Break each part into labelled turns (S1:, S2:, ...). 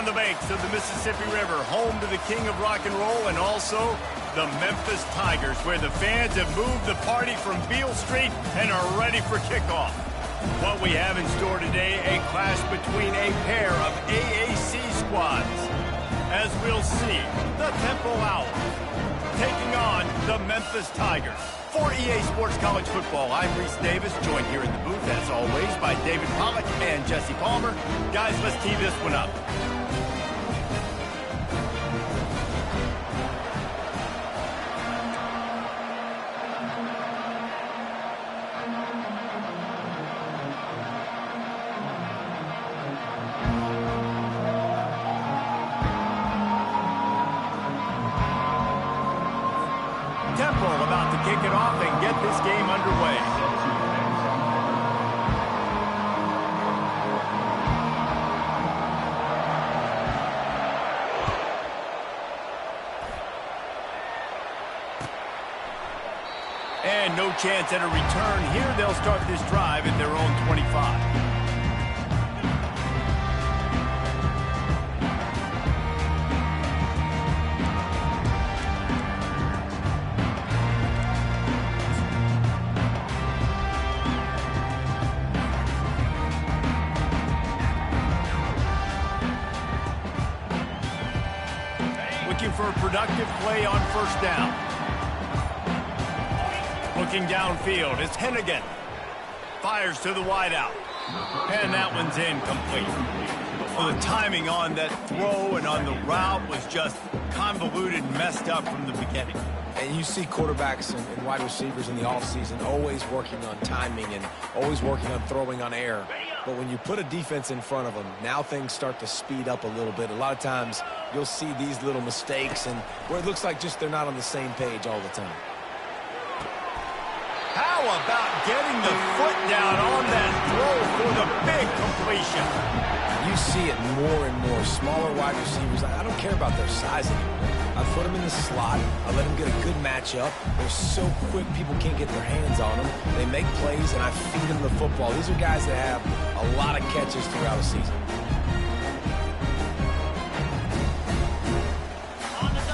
S1: on the banks of the Mississippi River, home to the king of rock and roll and also the Memphis Tigers, where the fans have moved the party from Beale Street and are ready for kickoff. What we have in store today, a clash between a pair of AAC squads. As we'll see, the Temple Owls taking on the Memphis Tigers. For EA Sports College Football, I'm Reese Davis, joined here in the booth, as always, by David Pollack and Jesse Palmer. Guys, let's tee this one up. Temple about to kick it off and get this game underway. And no chance at a return here. They'll start this drive at their own 25. Looking for a productive play on first down. Looking downfield, it's Hennigan. Fires to the wideout. And that one's incomplete. Well, the timing on that throw and on the route was just convoluted and messed up from the beginning.
S2: And you see quarterbacks and wide receivers in the offseason always working on timing and always working on throwing on air. But when you put a defense in front of them, now things start to speed up a little bit. A lot of times you'll see these little mistakes and where it looks like just they're not on the same page all the time.
S1: How about getting the foot down on that throw for the big completion?
S2: You see it more and more. Smaller wide receivers, I don't care about their size anymore. I put them in the slot. I let them get a good matchup. They're so quick, people can't get their hands on them. They make plays, and I feed them the football. These are guys that have a lot of catches throughout a season.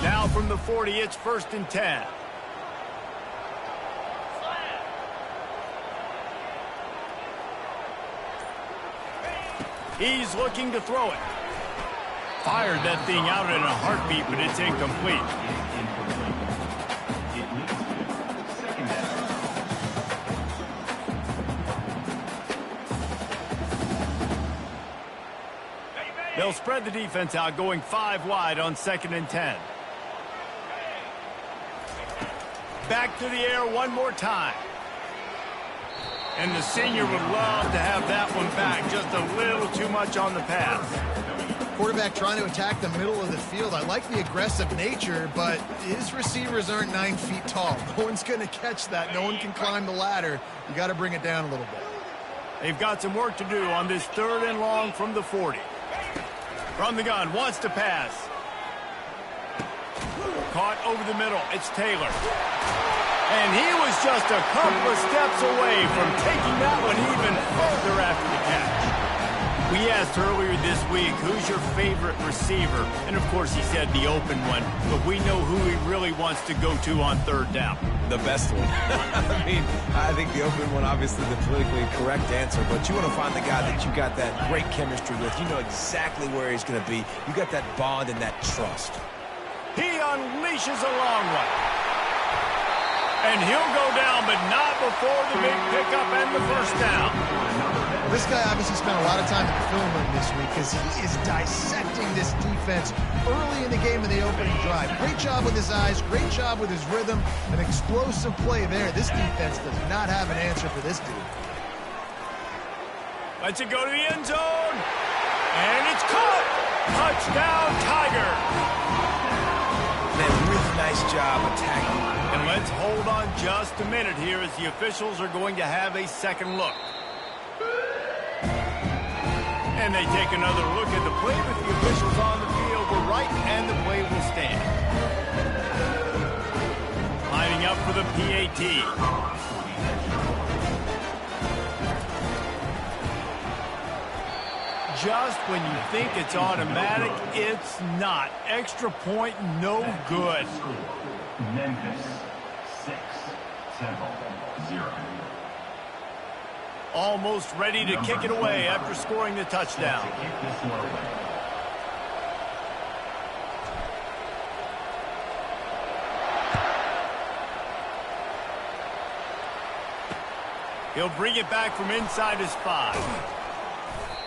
S1: Now from the 40, it's 1st and 10. He's looking to throw it. Fired that thing out in a heartbeat, but it's incomplete. They'll spread the defense out, going 5 wide on 2nd and 10. Back to the air one more time. And the senior would love to have that one back. Just a little too much on the pass.
S3: Quarterback trying to attack the middle of the field. I like the aggressive nature, but his receivers aren't 9 feet tall. No one's going to catch that. No one can climb the ladder. You got to bring it down a little bit.
S1: They've got some work to do on this 3rd and long from the 40. From the gun, wants to pass. Caught over the middle. It's Taylor. And he was just a couple of steps away from taking that one even further after the catch. We asked earlier this week, who's your favorite receiver? And, of course, he said the open one. But we know who he really wants to go to on 3rd down.
S2: The best one. I mean, I think the open one, obviously the politically correct answer. But you want to find the guy that you got that great chemistry with. You know exactly where he's going to be. You got that bond and that trust.
S1: He unleashes a long one. And he'll go down, but not before the big pickup and the 1st down.
S3: This guy obviously spent a lot of time in the film room this week because he is dissecting this defense early in the game in the opening drive. Great job with his eyes, great job with his rhythm, an explosive play there. This defense does not have an answer for this dude.
S1: Lets it go to the end zone. And it's caught. Touchdown, Tigers.
S2: Man, really nice job attacking.
S1: And let's hold on just a minute here as the officials are going to have a second look. And they take another look at the play, but the officials on the field were right, and the play will stand. Lining up for the PAT. just when you think it's automatic, it's not. Extra point, no good.
S4: Memphis 6, Temple 0.
S1: Almost ready to kick it away after scoring the touchdown. He'll bring it back from inside his 5.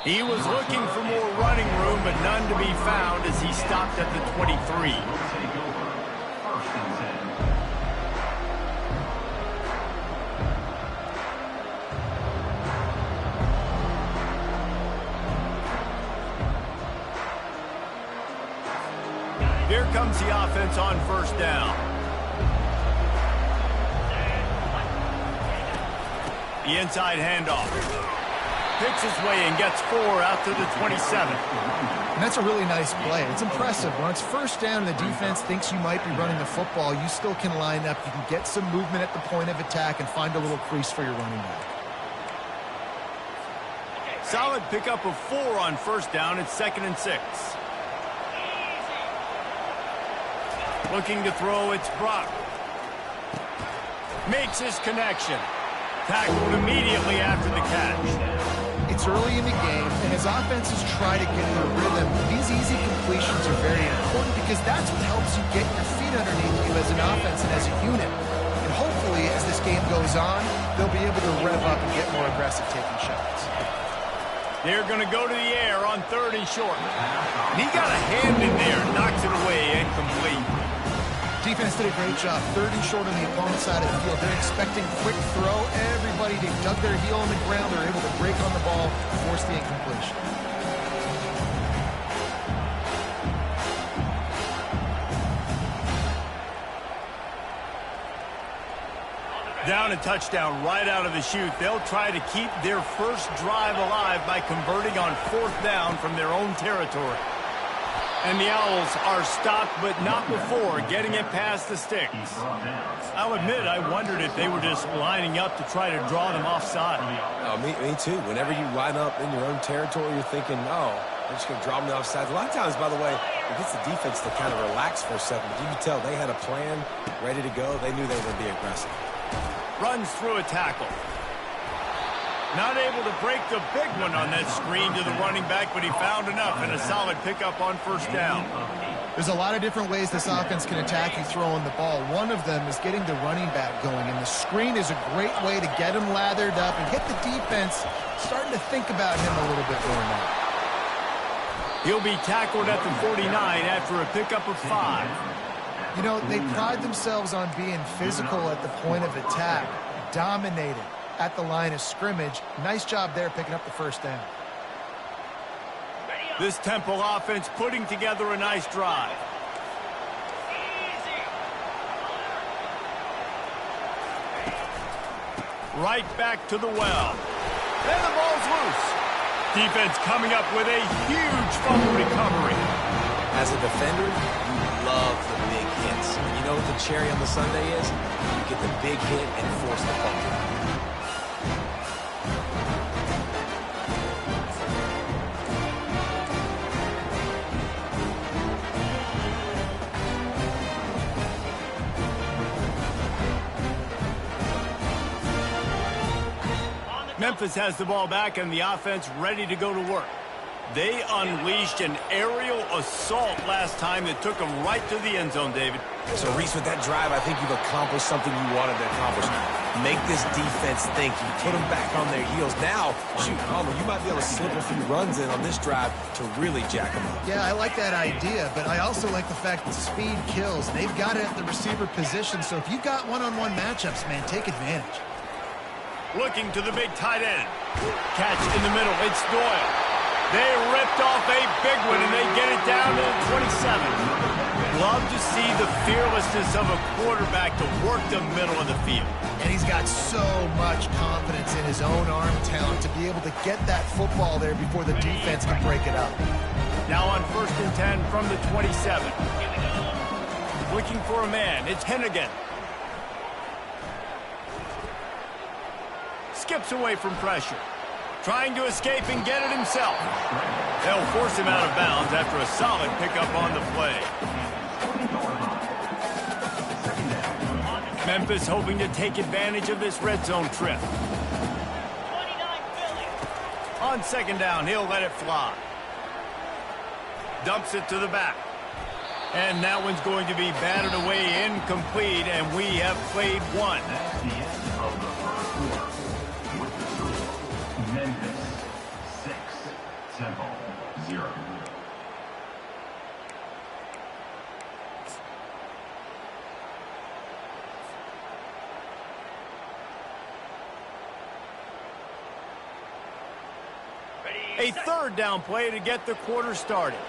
S1: He was looking for more running room, but none to be found as he stopped at the 23. Here comes the offense on first down. The inside handoff. Picks his way and gets 4 out to the 27.
S3: And that's a really nice play. It's impressive. When it's first down and the defense thinks you might be running the football, you still can line up. You can get some movement at the point of attack and find a little crease for your running back.
S1: Solid pickup of 4 on first down. It's 2nd and 6. Looking to throw, it's Brock. Makes his connection. Tackled immediately after the catch.
S3: It's early in the game, and as offenses try to get their rhythm, these easy completions are very important because that's what helps you get your feet underneath you as an offense and as a unit. And hopefully, as this game goes on, they'll be able to rev up and get more aggressive taking shots.
S1: They're going to go to the air on 3rd and short. And he got a hand in there, knocks it away, incomplete.
S3: Defense did a great job. 3rd and short on the opponent's side of the field. They're expecting quick throw. Everybody, they dug their heel on the ground. They're able to break on the ball, force the incompletion.
S1: Down a touchdown right out of the chute. They'll try to keep their first drive alive by converting on 4th down from their own territory. And the Owls are stopped, but not before getting it past the sticks. I'll admit, I wondered if they were just lining up to try to draw them offside.
S2: Oh, me too. Whenever you line up in your own territory, you're thinking, oh, they're just going to draw them offside. A lot of times, by the way, it gets the defense to kind of relax for a second. But you can tell they had a plan ready to go. They knew they were going to be aggressive.
S1: Runs through a tackle. Not able to break the big one on that screen to the running back, but he found enough and a solid pickup on first down.
S3: There's a lot of different ways this offense can attack you throwing the ball. One of them is getting the running back going, and the screen is a great way to get him lathered up and get the defense starting to think about him a little bit more now.
S1: He'll be tackled at the 49 after a pickup of 5.
S3: You know, they pride themselves on being physical at the point of attack, dominated at the line of scrimmage. Nice job there picking up the first down.
S1: This Temple offense putting together a nice drive. Right back to the well. Then the ball's loose. Defense coming up with a huge fumble recovery.
S2: As a defender, you love the big hits. You know what the cherry on the sundae is? You get the big hit and force the fumble.
S1: Memphis has the ball back and the offense ready to go to work. They unleashed an aerial assault last time that took them right to the end zone, David.
S2: So, Reese, with that drive, I think you've accomplished something you wanted to accomplish. Make this defense think. You put them back on their heels. Now, shoot, Palmer, you might be able to slip a few runs in on this drive to really jack them up.
S3: Yeah, I like that idea, but I also like the fact that speed kills. They've got it at the receiver position, so if you've got one-on-one matchups, man, take advantage.
S1: Looking to the big tight end. Catch in the middle. It's Doyle. They ripped off a big one, and they get it down to the 27. Love to see the fearlessness of a quarterback to work the middle of the field.
S3: And he's got so much confidence in his own arm talent to be able to get that football there before the defense can break it up.
S1: Now on 1st and 10 from the 27. Looking for a man. It's Hennigan. Skips away from pressure. Trying to escape and get it himself. They'll force him out of bounds after a solid pickup on the play. Memphis hoping to take advantage of this red zone trip. On second down, he'll let it fly. Dumps it to the back. And that one's going to be batted away incomplete, and we have played one.
S4: That's the end of the first quarter. With the score, Memphis 6, Temple 0.
S1: A third down play to get the quarter started.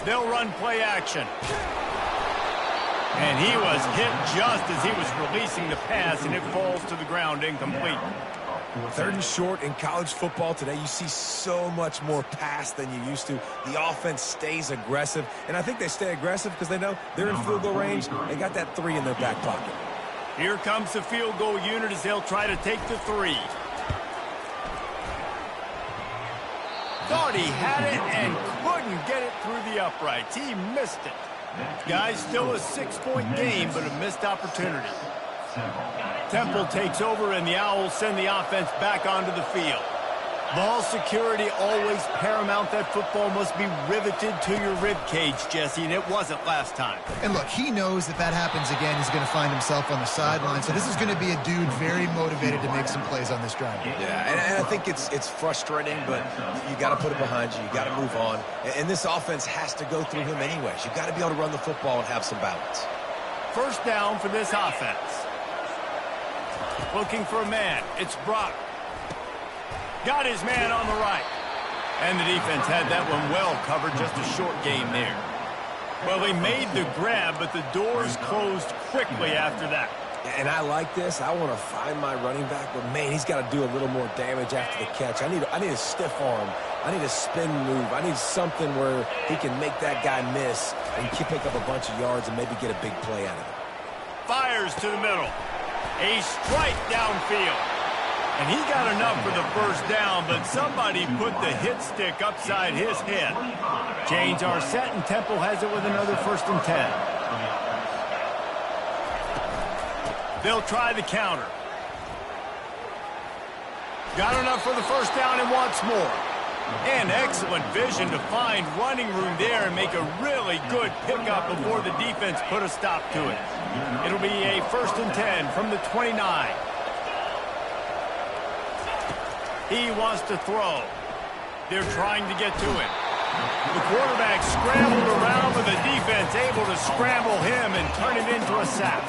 S1: They'll run play action. And he was hit just as he was releasing the pass, and it falls to the ground incomplete.
S2: Third and short in college football today, you see so much more pass than you used to. The offense stays aggressive, and I think they stay aggressive because they know they're in field goal range. They got that 3 in their back pocket.
S1: Here comes the field goal unit as they'll try to take the 3. Thought he had it and couldn't get it through the uprights. He missed it. Guys, still a 6-point game, but a missed opportunity. Temple takes over, and the Owls send the offense back onto the field. Ball security always paramount. That football must be riveted to your rib cage, Jesse, and it wasn't last time.
S3: And look, he knows that happens again, he's going to find himself on the sideline. So this is going to be a dude very motivated to make some plays on this drive.
S2: Yeah, and I think it's frustrating, but you got to put it behind you. You got to move on. And this offense has to go through him anyways. You got to be able to run the football and have some balance.
S1: First down for this offense. Looking for a man. It's Brock. Got his man on the right. And the defense had that one well covered, just a short game there. Well, they made the grab, but the doors closed quickly after that.
S2: And I like this. I want to find my running back, but, man, he's got to do a little more damage after the catch. I need a stiff arm. I need a spin move. I need something where he can make that guy miss and pick up a bunch of yards and maybe get a big play out of it.
S1: Fires to the middle. A strike downfield. And he got enough for the first down, but somebody put the hit stick upside his head. Chains are set, and Temple has it with another 1st and 10. They'll try the counter. Got enough for the first down and wants more. And excellent vision to find running room there and make a really good pickup before the defense put a stop to it. It'll be a 1st and 10 from the 29. He wants to throw. They're trying to get to him. The quarterback scrambled around, but the defense able to scramble him and turn it into a sack.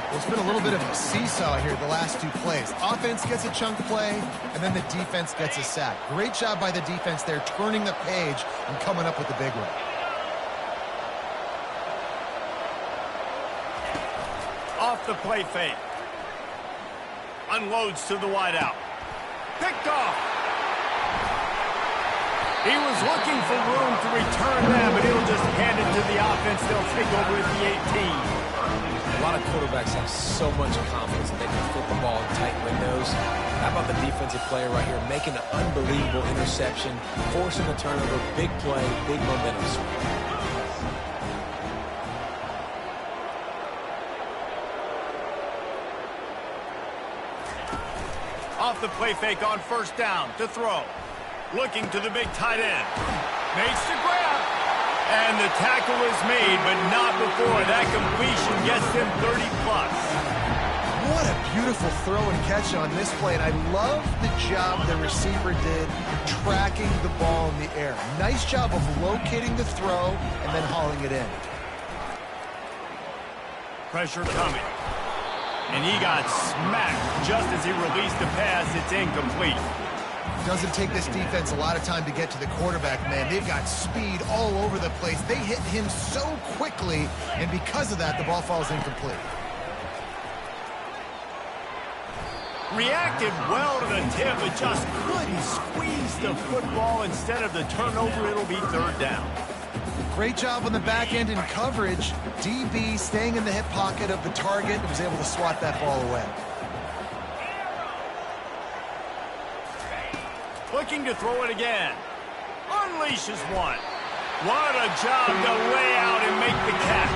S3: Well, it's been a little bit of a seesaw here the last 2 plays. Offense gets a chunk play, and then the defense gets a sack. Great job by the defense there, turning the page and coming up with the big one.
S1: Off the play fake. Unloads to the wideout. Picked off. He was looking for room to return that, but he'll just hand it to the offense. They'll take over at the 18.
S2: A lot of quarterbacks have so much confidence that they can fit the ball in tight windows. How about the defensive player right here making an unbelievable interception, forcing the turnover, big play, big momentum swing.
S1: Off the play fake on 1st down to throw. Looking to the big tight end. Makes the grab. And the tackle is made, but not before that completion gets them 30+.
S3: What a beautiful throw and catch on this play. And I love the job the receiver did tracking the ball in the air. Nice job of locating the throw and then hauling it in.
S1: Pressure coming. And he got smacked just as he released the pass. It's incomplete.
S3: Doesn't take this defense a lot of time to get to the quarterback, man. They've got speed all over the place. They hit him so quickly, and because of that, the ball falls incomplete.
S1: Reacted well to the tip, but just couldn't squeeze the football. Instead of the turnover, it'll be 3rd down.
S3: Great job on the back end in coverage. DB staying in the hip pocket of the target and was able to swat that ball away.
S1: Looking to throw it again. Unleashes one. What a job to lay out and make the catch.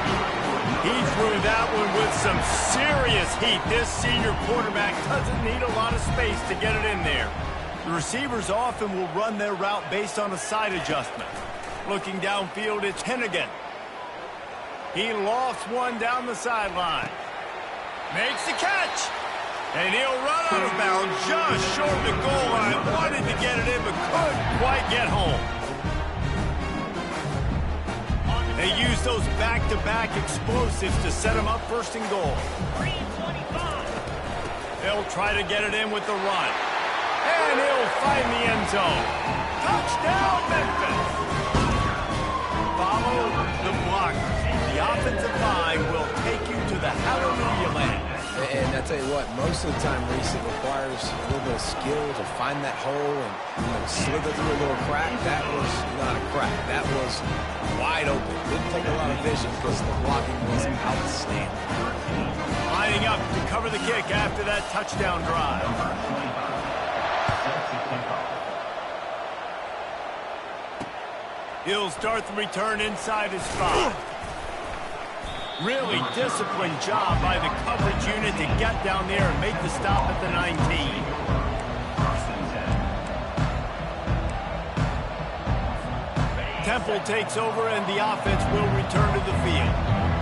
S1: He threw that one with some serious heat. This senior quarterback doesn't need a lot of space to get it in there. The receivers often will run their route based on a side adjustment. Looking downfield, it's Hennigan. He lofts one down the sideline. Makes the catch. And he'll run out of bounds just short of the goal line. Wanted to get it in, but couldn't quite get home. They use those back-to-back explosives to set them up first and goal. They'll try to get it in with the run. And he'll find the end zone. Touchdown, Memphis. Follow the blockers. The offensive line will take you to the hallelujah land.
S2: And I tell you what, most of the time, Reese, it requires a little bit of skill to find that hole and slither through a little crack. That was not a crack. That was wide open. Didn't take a lot of vision because the blocking was outstanding.
S1: Lining up to cover the kick after that touchdown drive. He'll start the return inside his 5. Really disciplined job by the coverage unit to get down there and make the stop at the 19. Temple takes over and the offense will return to the field.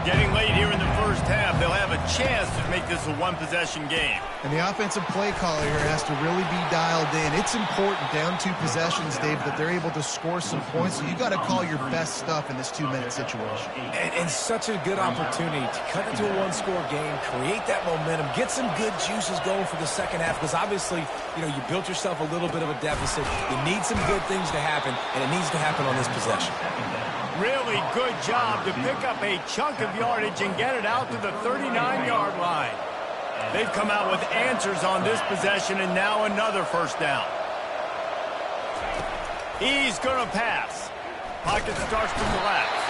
S1: Getting late here in the first half, they'll have a chance to make this a one-possession game.
S3: And the offensive play caller here has to really be dialed in. It's important down 2 possessions, Dave, that they're able to score some points. So you got to call your best stuff in this 2-minute situation.
S2: And such a good opportunity to cut into a one-score game, create that momentum, get some good juices going for the second half. Because obviously, you built yourself a little bit of a deficit. You need some good things to happen, and it needs to happen on this possession.
S1: Really good job to pick up a chunk of yardage and get it out to the 39-yard line. They've come out with answers on this possession, and now another first down. He's going to pass. Pocket starts to collapse.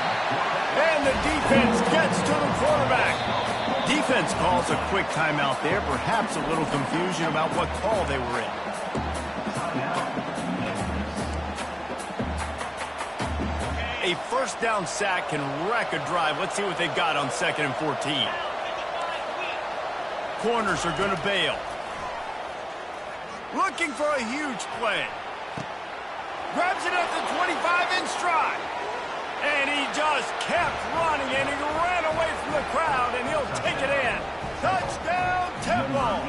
S1: And the defense gets to the quarterback. Defense calls a quick timeout there. Perhaps a little confusion about what call they were in. A first down sack can wreck a drive. Let's see what they've got on 2nd and 14. Corners are going to bail. Looking for a huge play. Grabs it at the 25 in stride. And he just kept running, and he ran away from the crowd, and he'll take it in. Touchdown, Temple.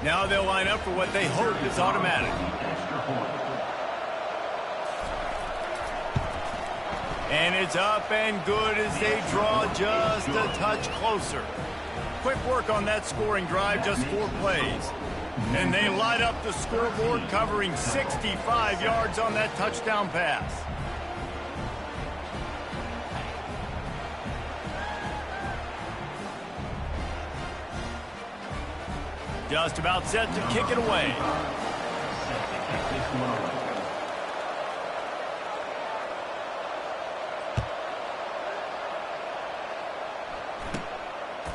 S1: Now they'll line up for what they hope is automatic. And it's up and good as they draw just a touch closer. Quick work on that scoring drive, just 4 plays. And they light up the scoreboard, covering 65 yards on that touchdown pass. Just about set to kick it away.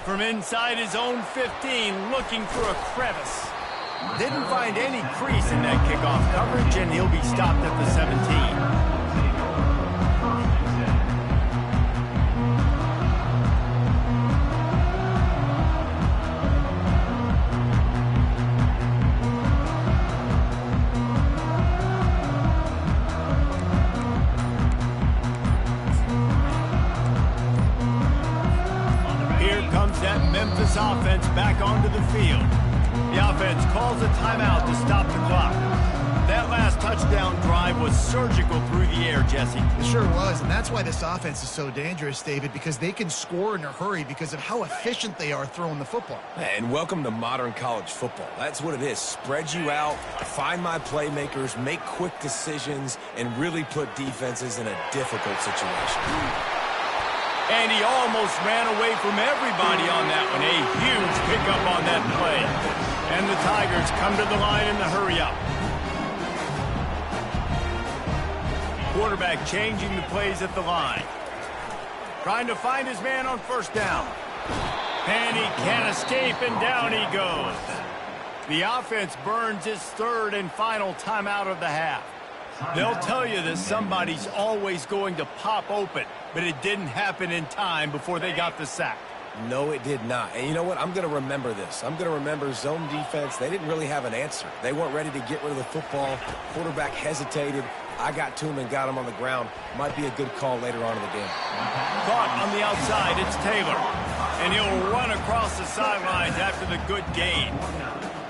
S1: From inside his own 15, looking for a crevice. Didn't find any crease in that kickoff coverage, and he'll be stopped at the 17. Memphis offense back onto the field. The offense calls a timeout to stop the clock. That last touchdown drive was surgical through the air, Jesse.
S3: It sure was, and that's why this offense is so dangerous, David, because they can score in a hurry because of how efficient they are throwing the football.
S2: And welcome to modern college football. That's what it is. Spread you out, find my playmakers, make quick decisions, and really put defenses in a difficult situation.
S1: And he almost ran away from everybody on that one. A huge pickup on that play. And the Tigers come to the line in the hurry-up. quarterback changing the plays at the line. Trying to find his man on first down. And he can't escape, and down he goes. The offense burns its third and final timeout of the half. They'll tell you that somebody's always going to pop open, but it didn't happen in time before they got the sack.
S2: No, it did not. And you know what? I'm going to remember this. I'm going to remember zone defense. They didn't really have an answer. They weren't ready to get rid of the football. Quarterback hesitated. I got to him and got him on the ground. Might be a good call later on in the game.
S1: Caught on the outside, it's Taylor. And he'll run across the sidelines after the good gain.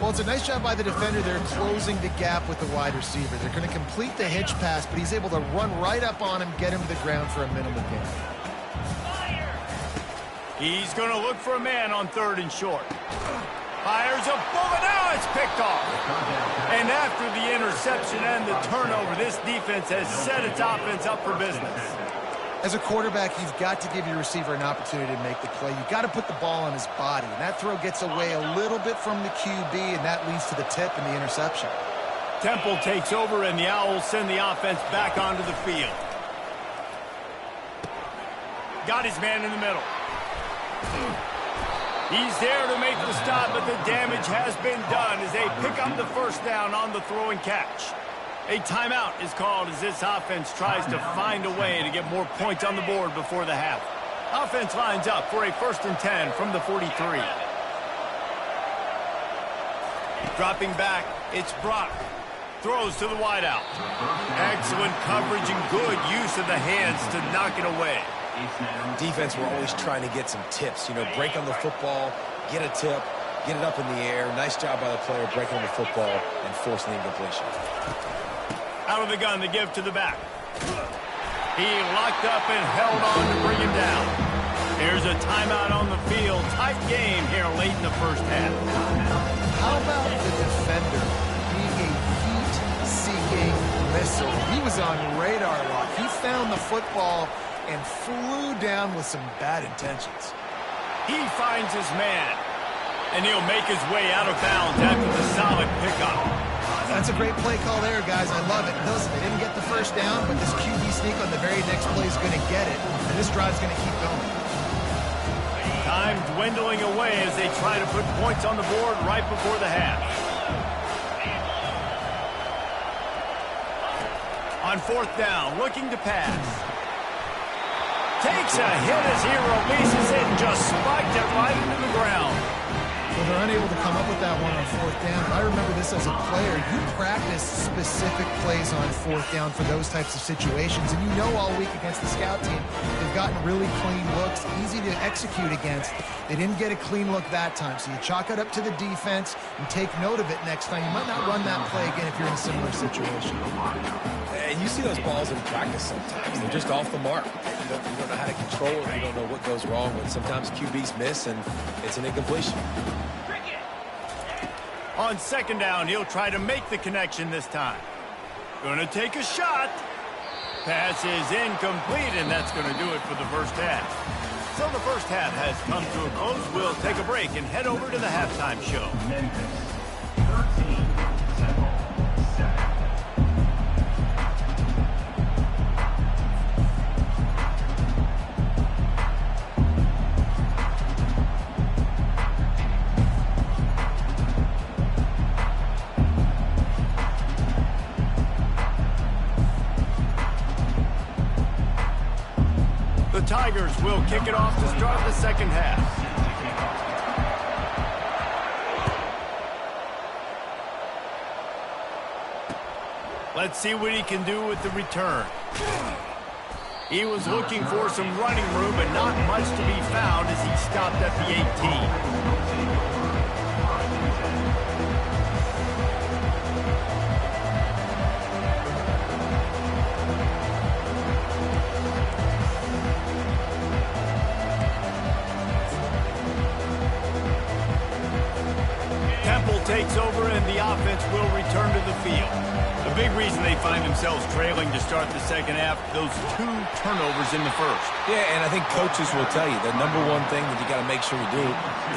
S3: Well, it's a nice job by the defender. They're closing the gap with the wide receiver. They're going to complete the hitch pass, but he's able to run right up on him, get him to the ground for a minimal gain.
S1: He's going to look for a man on third and short. Fires a bullet. Now it's picked off. And after the interception and the turnover, this defense has set its offense up for business.
S3: As a quarterback, you've got to give your receiver an opportunity to make the play. You've got to put the ball on his body. And that throw gets away a little bit from the QB, and that leads to the tip and the interception.
S1: Temple takes over, and the Owls send the offense back onto the field. Got his man in the middle. He's there to make the stop, but the damage has been done as they pick up the first down on the throw and catch. A timeout is called as this offense tries to find a way to get more points on the board before the half. Offense lines up for a 1st and 10 from the 43. Dropping back, it's Brock. Throws to the wideout. Excellent coverage and good use of the hands to knock it away.
S2: Defense, we're always trying to get some tips. You know, break on the football, get a tip, get it up in the air. Nice job by the player breaking on the football and forcing the incompletion.
S1: Out of the gun to give to the back. He locked up and held on to bring him down. There's a timeout on the field. Tight game here late in the first half.
S3: How about the defender being a heat-seeking missile? He was on radar lock. He found the football and flew down with some bad intentions.
S1: He finds his man, and he'll make his way out of bounds after the solid pickup.
S3: That's a great play call there, guys. I love it. Listen, they didn't get the first down, but this QB sneak on the very next play is going to get it, and this drive's going to keep going.
S1: Time dwindling away as they try to put points on the board right before the half. On 4th down, looking to pass. Takes a hit as he releases it and just spiked it right into the ground.
S3: Well, they're unable to come up with that one on 4th down. I remember this as a player. You practice specific plays on 4th down for those types of situations. And you know all week against the scout team, they've gotten really clean looks, easy to execute against. They didn't get a clean look that time. So you chalk it up to the defense and take note of it next time. You might not run that play again if you're in a similar situation.
S2: And you see those balls in practice sometimes. They're just off the mark. You don't know how to control it. You don't know what goes wrong. But sometimes QBs miss, and it's an incompletion.
S1: On 2nd down, he'll try to make the connection this time. Gonna take a shot. Pass is incomplete, and that's gonna do it for the first half. So the first half has come to a close. We'll take a break and head over to the halftime show.
S4: Memphis 13, Temple 7.
S1: The Tigers will kick it off to start the second half. Let's see what he can do with the return. He was looking for some running room, but not much to be found as he stopped at the 18. Takes over and the offense will return to the field. The big reason they find themselves trailing to start the second half, those 2 turnovers in the first.
S2: Yeah, and I think coaches will tell you the number one thing that you got to make sure you do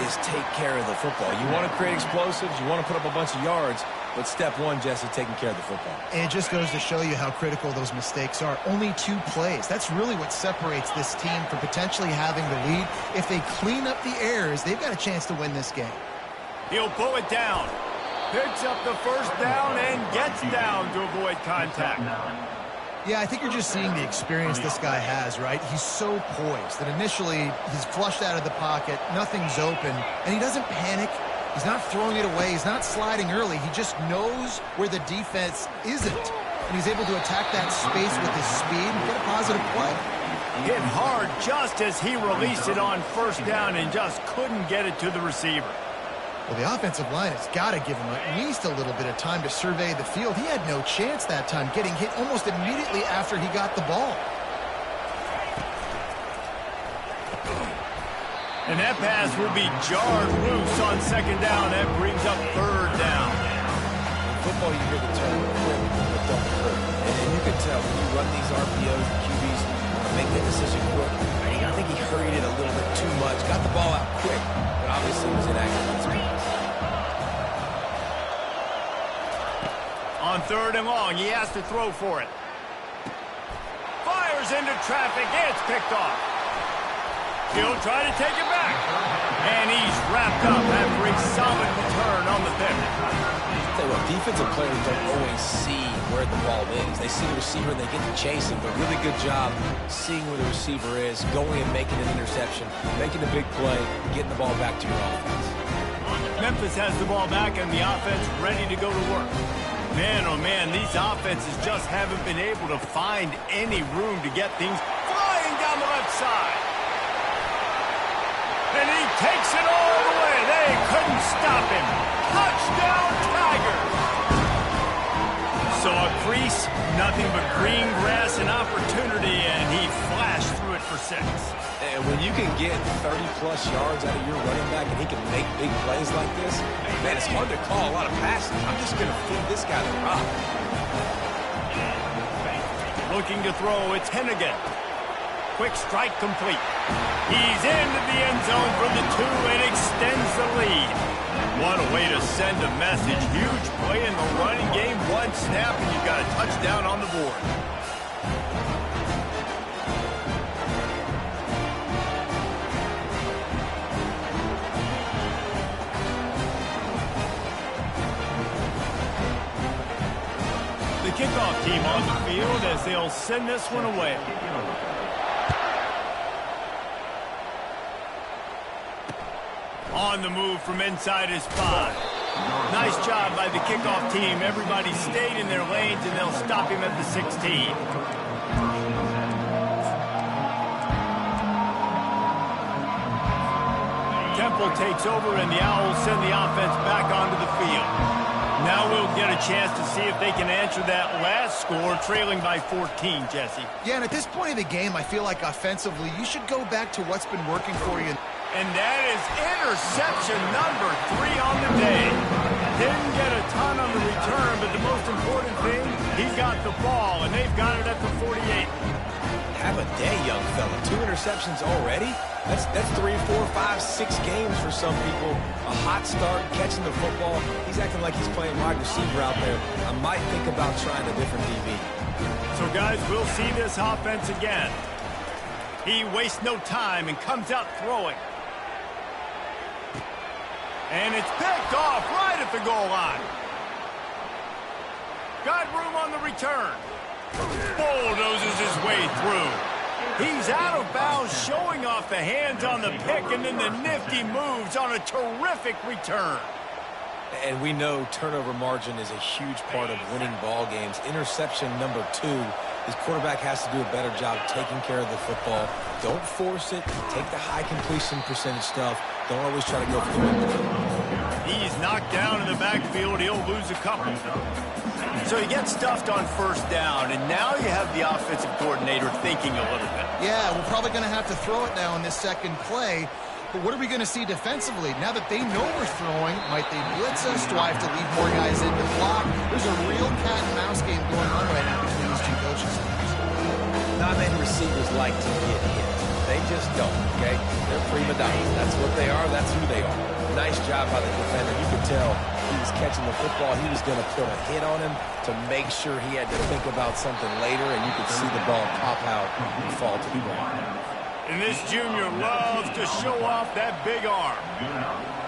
S2: is take care of the football. You want to create explosives, you want to put up a bunch of yards, but step one, Jesse, taking care of the football.
S3: And it just goes to show you how critical those mistakes are. Only 2 plays. That's really what separates this team from potentially having the lead. If they clean up the errors, they've got a chance to win this game.
S1: He'll pull it down. Picks up the first down and gets down to avoid contact.
S3: Yeah, I think you're just seeing the experience this guy has, right? He's so poised that initially he's flushed out of the pocket, nothing's open, and he doesn't panic. He's not throwing it away. He's not sliding early. He just knows where the defense isn't, and he's able to attack that space with his speed and get a positive play.
S1: Hit hard just as he released it on first down and just couldn't get it to the receiver.
S3: Well, the offensive line has got to give him at least a little bit of time to survey the field. He had no chance that time, getting hit almost immediately after he got the ball.
S1: And that pass will be jarred loose on second down. That brings up third down.
S2: In football, you hear the term quick, but don't hurt. And you can tell when you run these RPOs, the QBs make that decision quick. I think he hurried it a little bit too much. Got the ball out quick, but obviously was inaccurate.
S1: On third and long, he has to throw for it. Fires into traffic. It's picked off. He'll try to take it back. And he's wrapped up after a solid return on the pick.
S2: Tell you what, defensive players don't always see where the ball is. They see the receiver and they get to chase him, but really good job seeing where the receiver is, going and making an interception, making a big play, getting the ball back to your offense.
S1: Memphis has the ball back and the offense ready to go to work. Man, oh man, these offenses just haven't been able to find any room to get things flying down the left side. And he takes it all the way. They couldn't stop him. Touchdown, Tigers! Saw a crease, nothing but green grass and opportunity, and he flashed through it for 6.
S2: And when you can get 30-plus yards out of your running back and he can make big plays like this, man, it's hard to call a lot of passes. I'm just going to feed this guy the rock.
S1: Looking to throw, it's Hennigan. Quick strike complete. He's into the end zone from the 2 and extends the lead. What a way to send a message. Huge play in the running game. 1 snap and you've got a touchdown on the board. The kickoff team on the field as they'll send this one away. On the move from inside his 5. Nice job by the kickoff team. Everybody stayed in their lanes, and they'll stop him at the 16. Temple takes over, and the Owls send the offense back onto the field. Now we'll get a chance to see if they can answer that last score, trailing by 14, Jesse.
S3: Yeah, and at this point of the game, I feel like offensively, you should go back to what's been working for you.
S1: And that is interception number 3 on the day. Didn't get a ton on the return, but the most important thing, he got the ball, and they've got it at the 48.
S2: Have a day, young fella. 2 interceptions already? That's 3, 4, 5, 6 games for some people. A hot start, catching the football. He's acting like he's playing wide receiver out there. I might think about trying a different DB.
S1: So, guys, we'll see this offense again. He wastes no time and comes out throwing. And it's picked off right at the goal line. Got room on the return. Bulldozes his way through. He's out of bounds, showing off the hands on the pick, and then the nifty moves on a terrific return.
S2: And we know turnover margin is a huge part of winning ball games. Interception number 2. His quarterback has to do a better job taking care of the football. Don't force it. Take the high completion percentage stuff. Don't always try to go for the win.
S1: He's knocked down in the backfield. He'll lose a couple. So he gets stuffed on first down, and now you have the offensive coordinator thinking a little bit.
S3: Yeah, we're probably going to have to throw it now in this second play. But what are we going to see defensively? Now that they know we're throwing, might they blitz us? Do I have to leave more guys in to block? There's a real cat and mouse house game going on right now between these two coaches.
S2: Not many receivers like to get hit. They just don't, okay? They're prima donnas. That's what they are. That's who they are. Nice job by the defender. You could tell he was catching the football. He was going to put a hit on him to make sure he had to think about something later, and you could see the ball pop out and fall to the ground.
S1: And this junior loves to show off that big arm.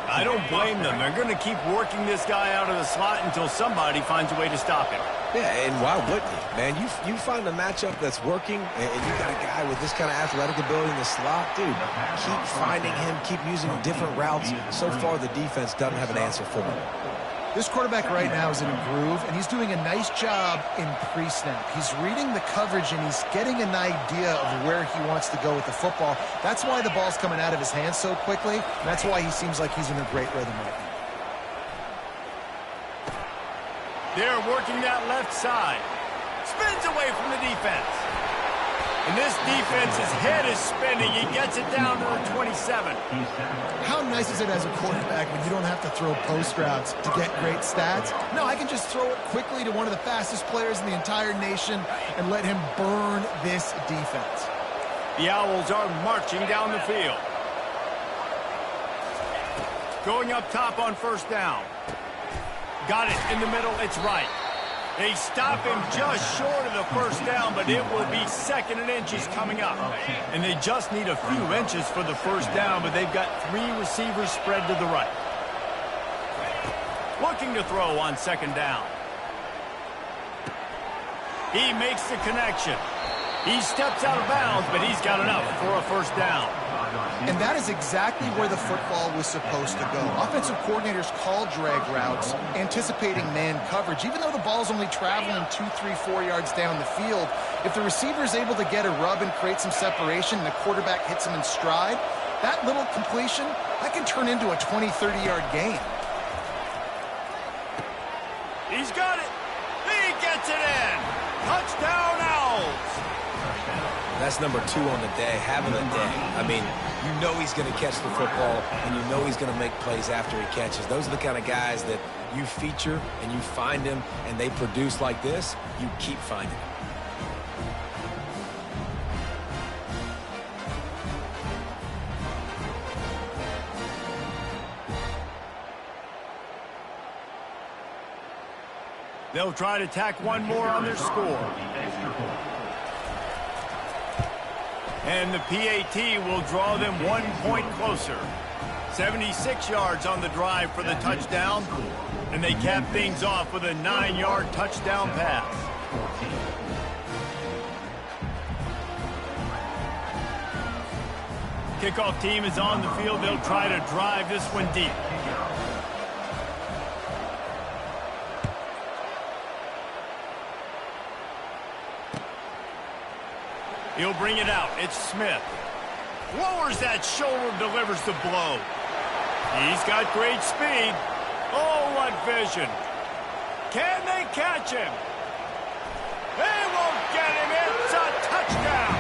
S1: I don't blame them. They're going to keep working this guy out of the slot until somebody finds a way to stop him.
S2: Yeah, and why wouldn't you? Man, you find a matchup that's working, and you got a guy with this kind of athletic ability in the slot, dude, keep finding him, keep using different routes. So far, the defense doesn't have an answer for him.
S3: This quarterback right now is in a groove, and he's doing a nice job in pre-snap. He's reading the coverage, and he's getting an idea of where he wants to go with the football. That's why the ball's coming out of his hands so quickly, and that's why he seems like he's in a great rhythm right now.
S1: They're working that left side. Spins away from the defense. And this defense's head is spinning. He gets it down to the 27.
S3: How nice is it as a quarterback when you don't have to throw post routes to get great stats? No, I can just throw it quickly to one of the fastest players in the entire nation and let him burn this defense.
S1: The Owls are marching down the field. Going up top on first down. Got it in the middle. It's right. They stop him just short of the first down, but it will be 2nd and inches coming up. And they just need a few inches for the first down, but they've got 3 receivers spread to the right. Looking to throw on 2nd down. He makes the connection. He steps out of bounds, but he's got enough for a first down.
S3: And that is exactly where the football was supposed to go. Offensive coordinators call drag routes, anticipating man coverage. Even though the ball's only traveling 2, 3, 4 yards down the field, if the receiver is able to get a rub and create some separation and the quarterback hits him in stride, that little completion, that can turn into a 20, 30-yard gain.
S1: He's got it. He gets it in. Touchdown, Owls.
S2: That's number 2 on the day, having a day. I mean, you know he's going to catch the football, and you know he's going to make plays after he catches. Those are the kind of guys that you feature and you find them, and they produce like this, you keep finding them.
S1: They'll try to tack one more on their score. And the PAT will draw them 1 point closer. 76 yards on the drive for the touchdown. And they cap things off with a 9-yard touchdown pass. Kickoff team is on the field. They'll try to drive this one deep. He'll bring it out. It's Smith. Lowers that shoulder, delivers the blow. He's got great speed. Oh, what vision. Can they catch him? They won't get him. It's a touchdown.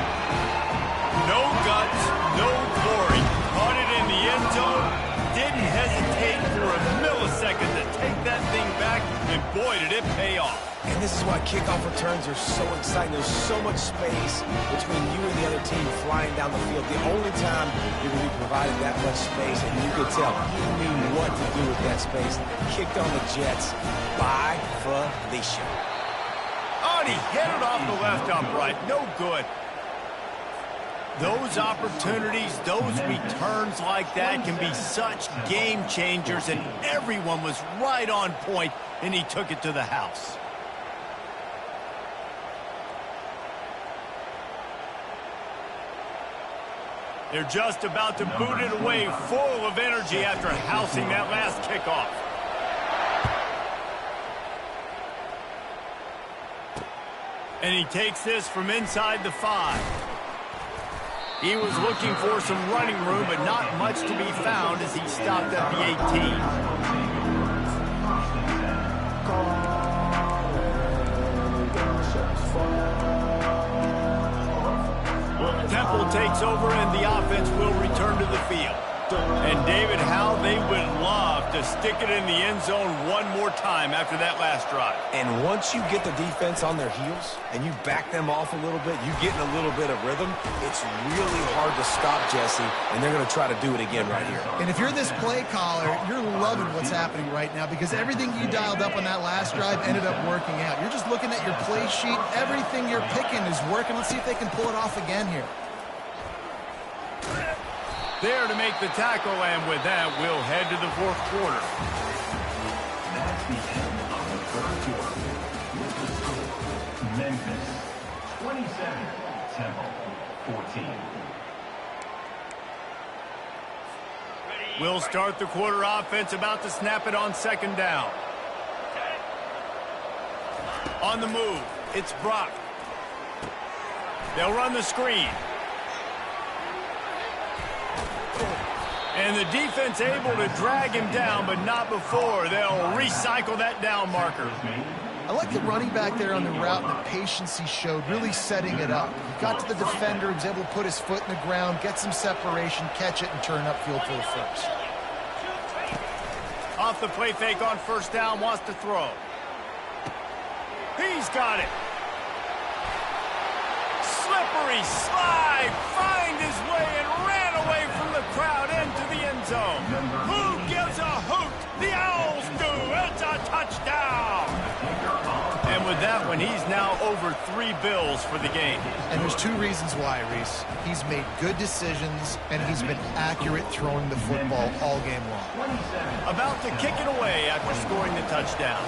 S1: No guts, no glory. Caught it in the end zone. Didn't hesitate for a millisecond to take that thing back. And boy, did it pay off.
S2: And this is why kickoff returns are so exciting. There's so much space between you and the other team flying down the field. The only time you're going to be provided that much space, and you could tell he knew what to do with that space. Kicked on the Jets by Felicia.
S1: Oh, and he hit it off the left upright. No good. Those opportunities, those returns like that can be such game changers, and everyone was right on point, and he took it to the house. They're just about to boot it away, full of energy after housing that last kickoff. And he takes this from inside the 5. He was looking for some running room, but not much to be found as he stopped at the 18. Temple takes over, and the offense will return to the field. And, David, how they would love to stick it in the end zone one more time after that last drive.
S2: And once you get the defense on their heels and you back them off a little bit, you get in a little bit of rhythm, it's really hard to stop, Jesse, and they're going to try to do it again right here.
S3: And if you're this play caller, you're loving what's happening right now because everything you dialed up on that last drive ended up working out. You're just looking at your play sheet. Everything you're picking is working. Let's see if they can pull it off again here.
S1: There to make the tackle, and with that, we'll head to the fourth quarter.
S4: That's the end of the third quarter. With the score, Memphis 27, Temple 14.
S1: We'll start the quarter offense, about to snap it on second down. On the move, it's Brock. They'll run the screen. And the defense able to drag him down, but not before. They'll recycle that down marker.
S3: I like the running back there on the route and the patience he showed, really setting it up. He got to the defender, he was able to put his foot in the ground, get some separation, catch it, and turn upfield for the first.
S1: Off the play fake on first down, wants to throw. He's got it. Slippery slide, find his way and ran away from the crowd into the end zone. Who gives a hoot? The Owls do. It's a touchdown. And with that one, he's now over 3 bills for the game.
S3: And there's 2 reasons why, Reese. He's made good decisions, and he's been accurate throwing the football all game long.
S1: About to kick it away after scoring the touchdown.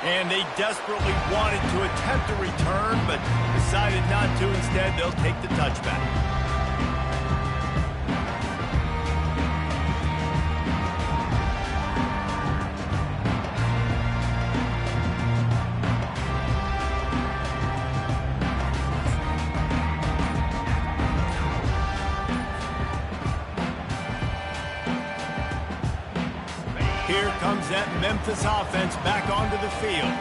S1: And they desperately wanted to attempt a return, but decided not to. Instead, they'll take the touchback. Here comes that Memphis offense back onto the field.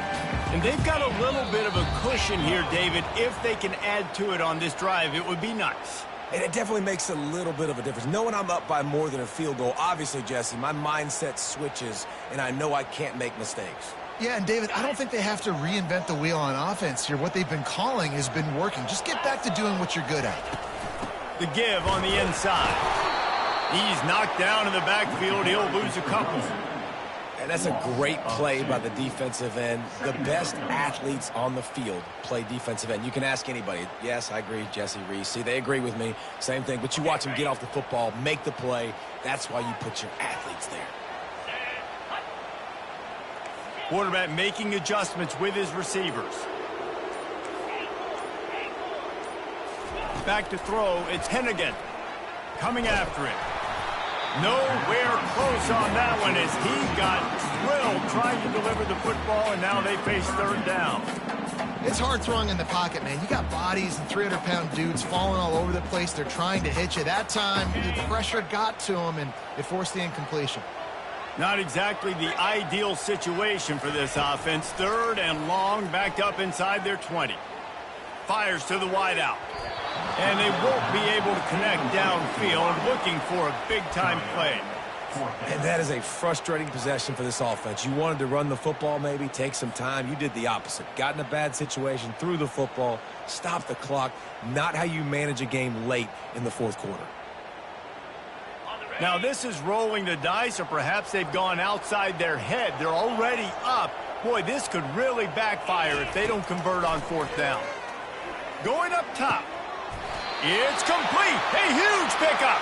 S1: And they've got a little bit of a cushion here, David. If they can add to it on this drive, it would be nice.
S2: And it definitely makes a little bit of a difference. Knowing I'm up by more than a field goal, obviously, Jesse, my mindset switches, and I know I can't make mistakes.
S3: Yeah, and David, I don't think they have to reinvent the wheel on offense here. What they've been calling has been working. Just get back to doing what you're good at.
S1: The give on the inside. He's knocked down in the backfield. He'll lose a couple.
S2: And that's a great play by the defensive end. The best athletes on the field play defensive end. You can ask anybody. Yes, I agree, Jesse Reese. See, they agree with me. Same thing. But you watch them get off the football, make the play. That's why you put your athletes there.
S1: Quarterback making adjustments with his receivers. Back to throw. It's Hennigan coming after it. Nowhere close on that one as he got drilled trying to deliver the football, and now they face third down.
S3: It's hard throwing in the pocket, man. You got bodies and 300-pound dudes falling all over the place. They're trying to hit you. That time, the pressure got to him, and it forced the incompletion.
S1: Not exactly the ideal situation for this offense. Third and long, backed up inside their 20. Fires to the wideout. And they won't be able to connect downfield, looking for a big-time play.
S2: And that is a frustrating possession for this offense. You wanted to run the football, maybe take some time. You did the opposite. Got in a bad situation, threw the football, stopped the clock. Not how you manage a game late in the fourth quarter.
S1: Now, this is rolling the dice, or perhaps they've gone outside their head. They're already up. Boy, this could really backfire if they don't convert on fourth down. Going up top. It's complete. A huge pickup.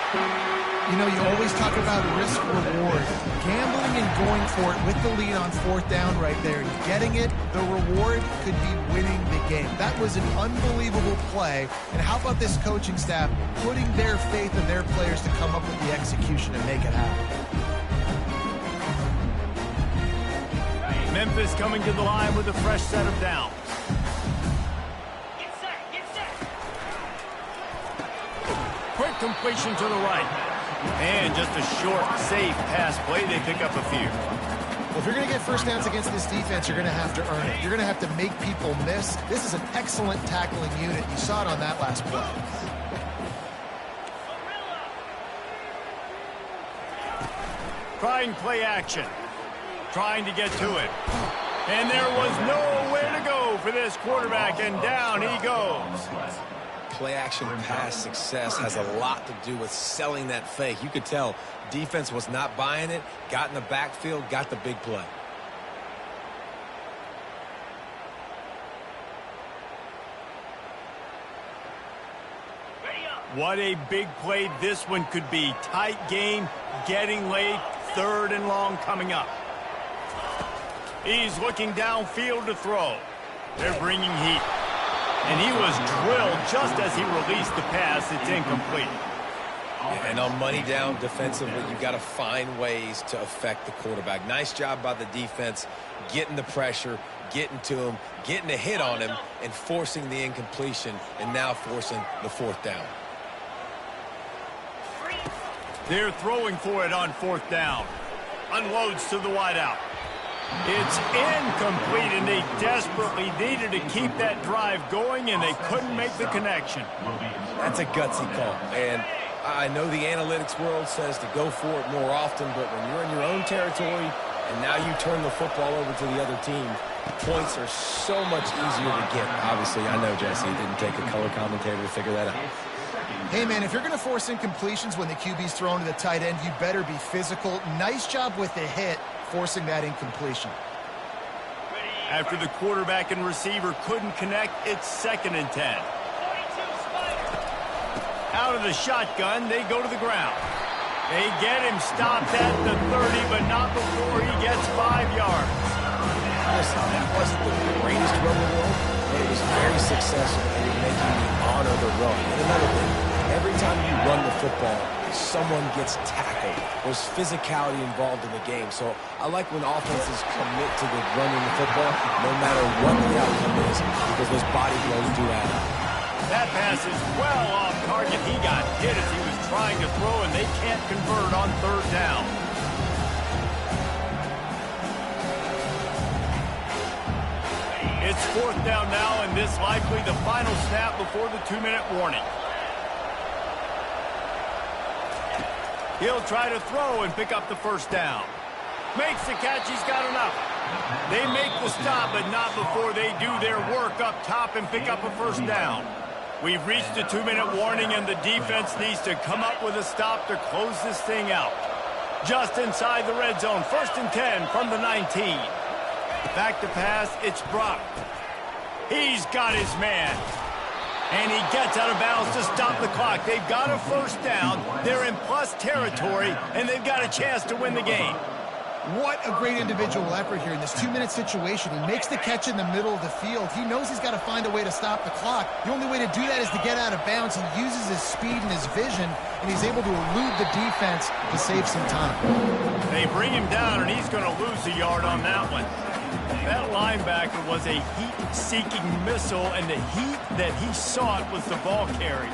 S3: You know, you always talk about risk-reward. Gambling and going for it with the lead on fourth down right there. And getting it, the reward could be winning the game. That was an unbelievable play. And how about this coaching staff putting their faith in their players to come up with the execution and make it happen?
S1: Memphis coming to the line with a fresh set of downs. Quick completion to the right. And just a short, safe pass play. They pick up a few.
S3: Well, if you're going to get first downs against this defense, you're going to have to earn it. You're going to have to make people miss. This is an excellent tackling unit. You saw it on that last play.
S1: Trying play action. Trying to get to it. And there was nowhere to go for this quarterback, and down he goes.
S2: Play action pass success has a lot to do with selling that fake. You could tell defense was not buying it, got in the backfield, got the big play.
S1: What a big play this one could be. Tight game, getting late, 3rd and long coming up. He's looking downfield to throw. They're bringing heat. And he was drilled just as he released the pass. It's incomplete.
S2: And on money down defensively, you've got to find ways to affect the quarterback. Nice job by the defense, getting the pressure, getting to him, getting a hit on him, and forcing the incompletion, and now forcing the 4th down.
S1: They're throwing for it on 4th down. Unloads to the wideout. It's incomplete, and they desperately needed to keep that drive going, and they couldn't make the connection.
S2: That's a gutsy call. And I know the analytics world says to go for it more often, but when you're in your own territory and now you turn the football over to the other team, points are so much easier to get. Obviously, I know, Jesse, it didn't take a color commentator to figure that out.
S3: Hey, man, if you're going to force incompletions when the QB's thrown to the tight end, you better be physical. Nice job with the hit, forcing that incompletion.
S1: After the quarterback and receiver couldn't connect, it's 2nd and 10. Out of the shotgun, they go to the ground. They get him stopped at the 30, but not before he gets 5 yards.
S2: Listen, that wasn't the greatest run in the world, but it was very successful in making me honor the run. And another thing, every time you run the football, someone gets tackled. There's physicality involved in the game. So I like when offenses commit to the running the football, no matter what the outcome is, because those body blows do add up.
S1: That pass is well off target. He got hit as he was trying to throw, and they can't convert on 3rd down. It's 4th down now, and this likely the final snap before the 2-minute warning. He'll try to throw and pick up the 1st down. Makes the catch. He's got enough. They make the stop, but not before they do their work up top and pick up a 1st down. We've reached the 2-minute warning, and the defense needs to come up with a stop to close this thing out. Just inside the red zone, 1st and 10 from the 19. Back to pass, it's Brock. He's got his man. And he gets out of bounds to stop the clock. They've got a 1st down. They're in plus territory, and they've got a chance to win the game.
S3: What a great individual effort here in this 2-minute situation. He makes the catch in the middle of the field. He knows he's got to find a way to stop the clock. The only way to do that is to get out of bounds. He uses his speed and his vision, and he's able to elude the defense to save some time.
S1: They bring him down, and he's going to lose a yard on that one. That linebacker was a heat-seeking missile, and the heat that he sought was the ball carrier.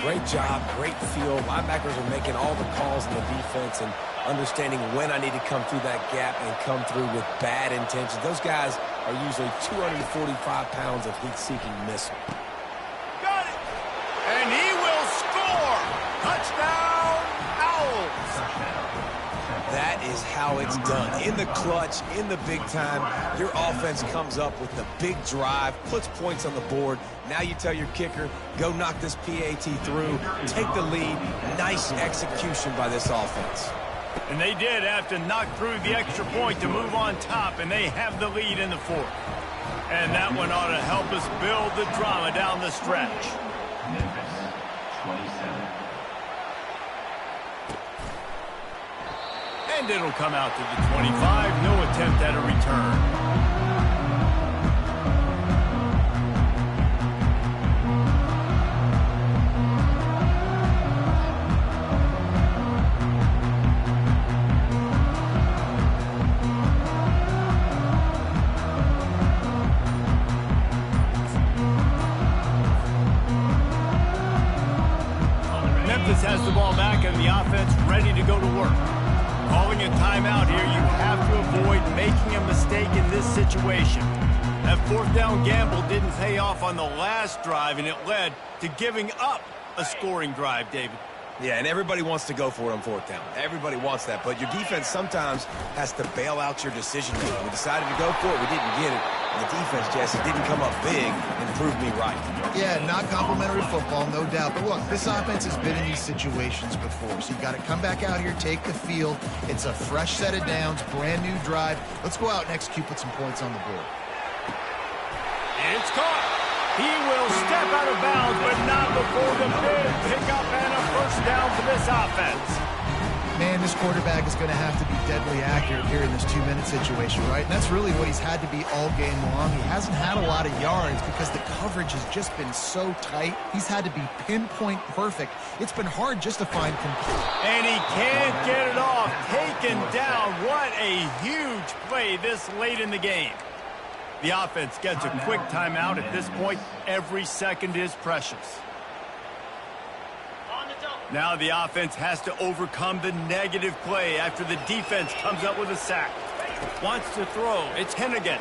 S2: Great job, great feel. Linebackers are making all the calls in the defense and understanding when I need to come through that gap and come through with bad intentions. Those guys are usually 245 pounds of heat-seeking missile.
S1: Got it! And he will score! Touchdown, Owls!
S2: That is how it's done. In the clutch, in the big time, your offense comes up with the big drive, puts points on the board. Now you tell your kicker, go knock this PAT through, take the lead. Nice execution by this offense.
S1: And they did have to knock through the extra point to move on top, and they have the lead in the 4th. And that one ought to help us build the drama down the stretch.
S4: Memphis, 27.
S1: And it'll come out to the 25. No attempt at a return. Memphis has the ball back, and the offense ready to go to work. Calling a timeout here, you have to avoid making a mistake in this situation. That fourth down gamble didn't pay off on the last drive, and it led to giving up a scoring drive, David.
S2: Yeah, and everybody wants to go for it on fourth down. Everybody wants that, but your defense sometimes has to bail out your decision-making. We decided to go for it. We didn't get it. And the defense, Jesse, didn't come up big and prove me right.
S3: Yeah, not complimentary football, no doubt. But look, this offense has been in these situations before, so you got to come back out here, take the field. It's a fresh set of downs, brand new drive. Let's go out and execute, put some points on the board.
S1: It's caught. He will step out of bounds, but not before the big pickup and a first down for this offense.
S3: Man, this quarterback is going to have to be deadly accurate here in this 2-minute situation, right? And that's really what he's had to be all game long. He hasn't had a lot of yards because the coverage has just been so tight. He's had to be pinpoint perfect. It's been hard just to find complete.
S1: And he can't get it off. Taken down. What a huge play this late in the game. The offense gets a quick timeout at this point. Every second is precious. Now the offense has to overcome the negative play after the defense comes up with a sack. Wants to throw. It's Hennigan.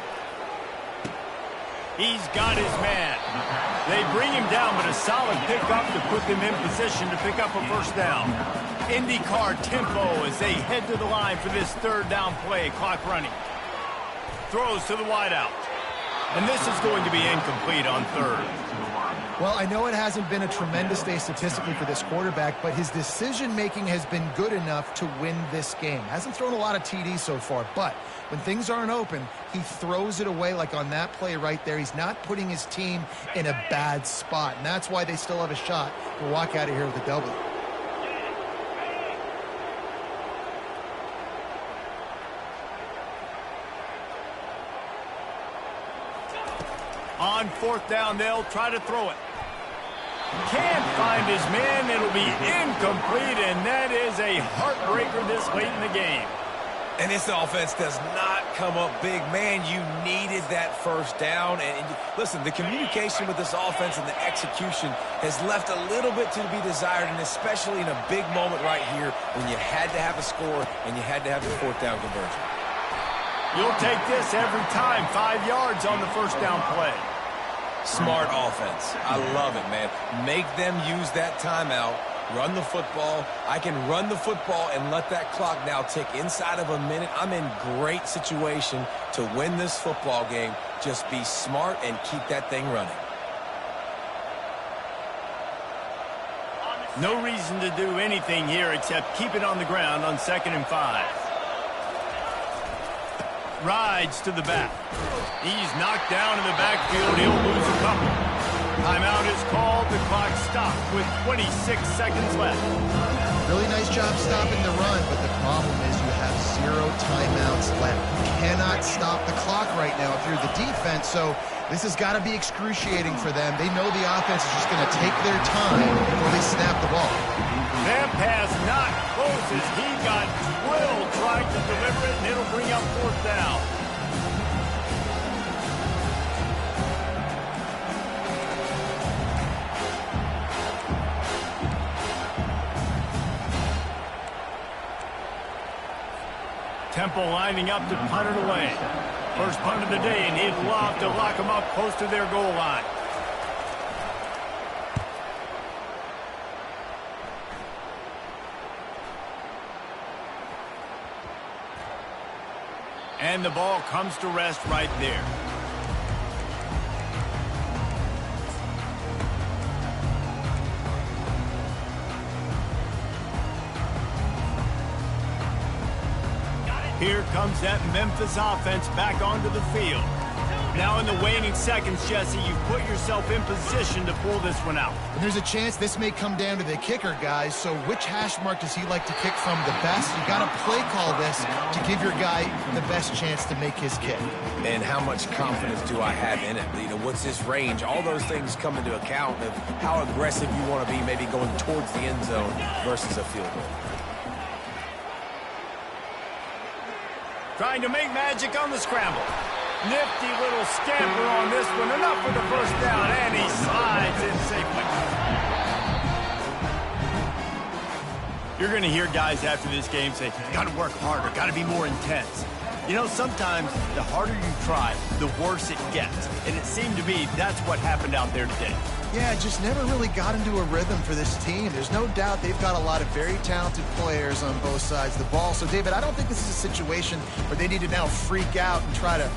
S1: He's got his man. They bring him down, but a solid pickup to put them in position to pick up a first down. IndyCar tempo as they head to the line for this third down play. Clock running. Throws to the wideout. And this is going to be incomplete on third.
S3: Well, I know it hasn't been a tremendous day statistically for this quarterback, but his decision-making has been good enough to win this game. Hasn't thrown a lot of TDs so far, but when things aren't open, he throws it away like on that play right there. He's not putting his team in a bad spot, and that's why they still have a shot to walk out of here with a W.
S1: On fourth down, they'll try to throw it. Can't find his man. It'll be incomplete, and that is a heartbreaker this late in the game.
S2: And this offense does not come up big. Man, you needed that first down. And listen, the communication with this offense and the execution has left a little bit to be desired, and especially in a big moment right here when you had to have a score and you had to have the fourth down conversion.
S1: You'll take this every time. 5 yards on the first down play.
S2: Smart offense. I love it, man. Make them use that timeout. Run the football. I can run the football and let that clock now tick inside of a minute. I'm in great situation to win this football game. Just be smart and keep that thing running.
S1: No reason to do anything here except keep it on the ground on 2nd and 5. Rides to the back. He's knocked down in the backfield. He'll lose a couple. Timeout is called. The clock stopped with 26 seconds left.
S3: Really nice job stopping the run, but the problem is you have 0 timeouts left. You cannot stop the clock right now if you're the defense, so this has got to be excruciating for them. They know the offense is just going to take their time before they snap the ball.
S1: That pass not close as he got drilled trying to deliver it, and it'll bring up fourth down. Temple lining up to punt it away. First punt of the day, and he'd love to lock them up close to their goal line. And the ball comes to rest right there. Here comes that Memphis offense back onto the field. Now in the waning seconds, Jesse, you've put yourself in position to pull this one out.
S3: And there's a chance this may come down to the kicker, guys. So which hash mark does he like to kick from the best? You got to play call this to give your guy the best chance to make his kick.
S2: And how much confidence do I have in it? You know, what's his range? All those things come into account of how aggressive you want to be, maybe going towards the end zone versus a field goal.
S1: Trying to make magic on the scramble. Nifty little scamper on this one. Enough for the first down, and he slides in safely. You're going to hear guys after this game say, got to work harder, got to be more intense. You know, sometimes the harder you try, the worse it gets. And it seemed to me that's what happened out there today.
S3: Yeah, just never really got into a rhythm for this team. There's no doubt they've got a lot of very talented players on both sides of the ball. So, David, I don't think this is a situation where they need to now freak out and try to